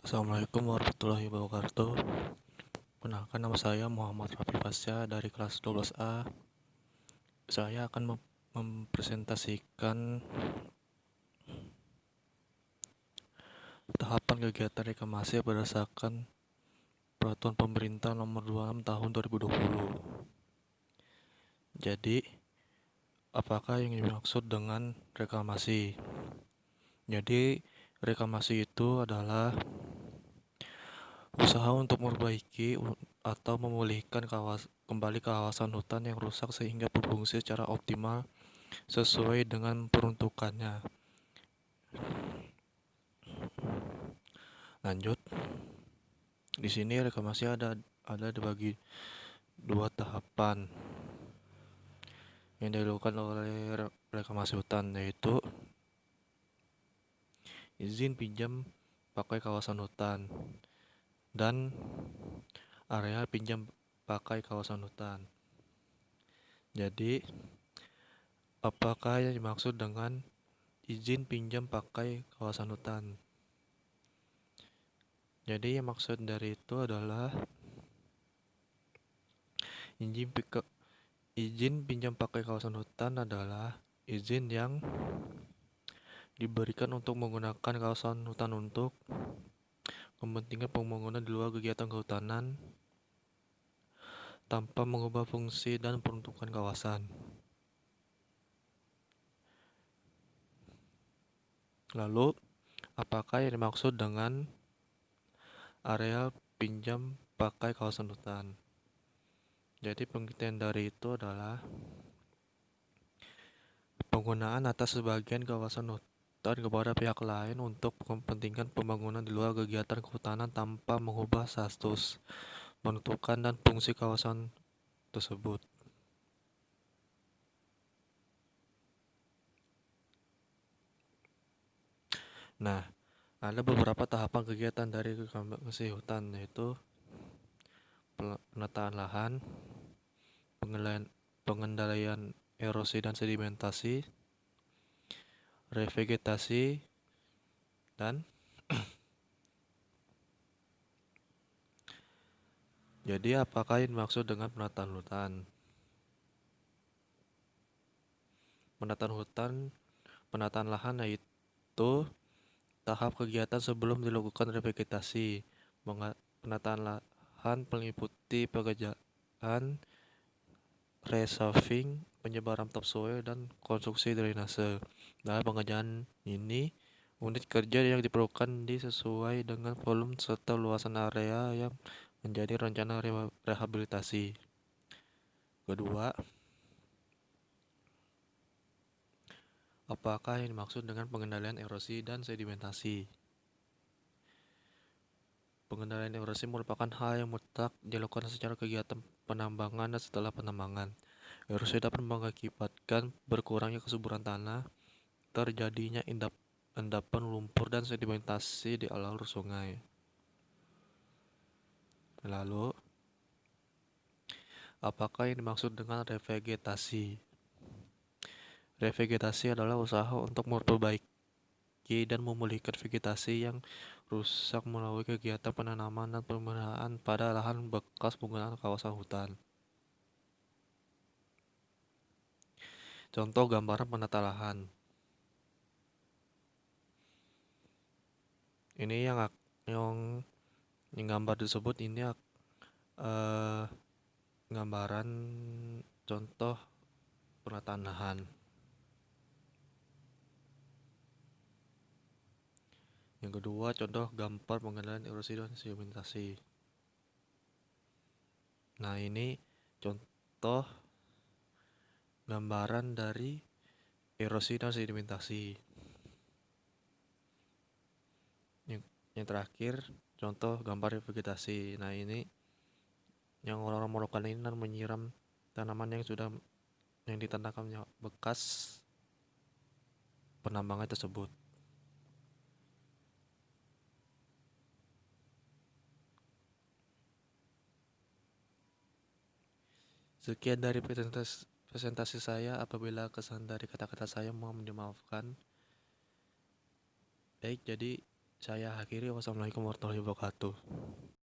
Assalamualaikum warahmatullahi wabarakatuh. Perkenalkan, nama saya Muhammad Rafi Fasya dari kelas 12A. Saya akan mempresentasikan tahapan kegiatan reklamasi berdasarkan Peraturan Pemerintah Nomor 26 Tahun 2020. Jadi, apakah yang dimaksud dengan reklamasi? Jadi, reklamasi itu adalah usaha untuk memperbaiki atau memulihkan kembali kawasan hutan yang rusak sehingga berfungsi secara optimal sesuai dengan peruntukannya. Lanjut, di sini reklamasi ada dibagi dua tahapan yang dilakukan oleh reklamasi hutan, yaitu izin pinjam pakai kawasan hutan dan area pinjam pakai kawasan hutan. Jadi, apakah yang dimaksud dengan izin pinjam pakai kawasan hutan? Jadi, yang maksud dari itu adalah izin pinjam pakai kawasan hutan adalah izin yang diberikan untuk menggunakan kawasan hutan untuk kepentingan pembangunan di luar kegiatan kehutanan tanpa mengubah fungsi dan peruntukan kawasan. Lalu, apakah yang dimaksud dengan area pinjam pakai kawasan hutan? Jadi, pengertian dari itu adalah penggunaan atas sebagian kawasan hutan kepada pihak lain untuk kepentingan pembangunan di luar kegiatan kehutanan tanpa mengubah status, peruntukan, dan fungsi kawasan tersebut. Nah, ada beberapa tahapan kegiatan dari reklamasi hutan, yaitu penataan lahan, pengendalian erosi dan sedimentasi, revegetasi, dan jadi apakah yang dimaksud dengan penataan hutan? Penataan lahan yaitu tahap kegiatan sebelum dilakukan revegetasi. Penataan lahan meliputi pekerjaan resaving, penyebaran topsoil, dan konstruksi drainase. Dalam pengerjaan ini, unit kerja yang diperlukan disesuai dengan volume serta luasan area yang menjadi rencana rehabilitasi. Kedua, apakah yang dimaksud dengan pengendalian erosi dan sedimentasi? Pengendalian erosi merupakan hal yang mutlak dilakukan secara kegiatan penambangan dan setelah penambangan. Erosi dapat mengakibatkan berkurangnya kesuburan tanah, terjadinya endapan lumpur, dan sedimentasi di alur sungai. Lalu, apakah yang dimaksud dengan revegetasi? Revegetasi adalah usaha untuk memperbaiki dan memulihkan vegetasi yang rusak melalui kegiatan penanaman dan pemeliharaan pada lahan bekas penggunaan kawasan hutan. Contoh gambaran penata lahan. Ini yang gambar tersebut ini gambaran contoh penataan lahan. Yang kedua, contoh gambar pengendalian erosi dan sedimentasi. Nah, ini contoh gambaran dari erosi dan sedimentasi. Yang terakhir, contoh gambar vegetasi. Nah, ini yang orang-orang melakukan ini dan menyiram tanaman yang ditanamkannya bekas penambangan tersebut. Sekian dari presentasi saya. Apabila kesan dari kata-kata saya mohon dimaafkan. Baik, jadi Saya akhiri, wassalamualaikum warahmatullahi wabarakatuh.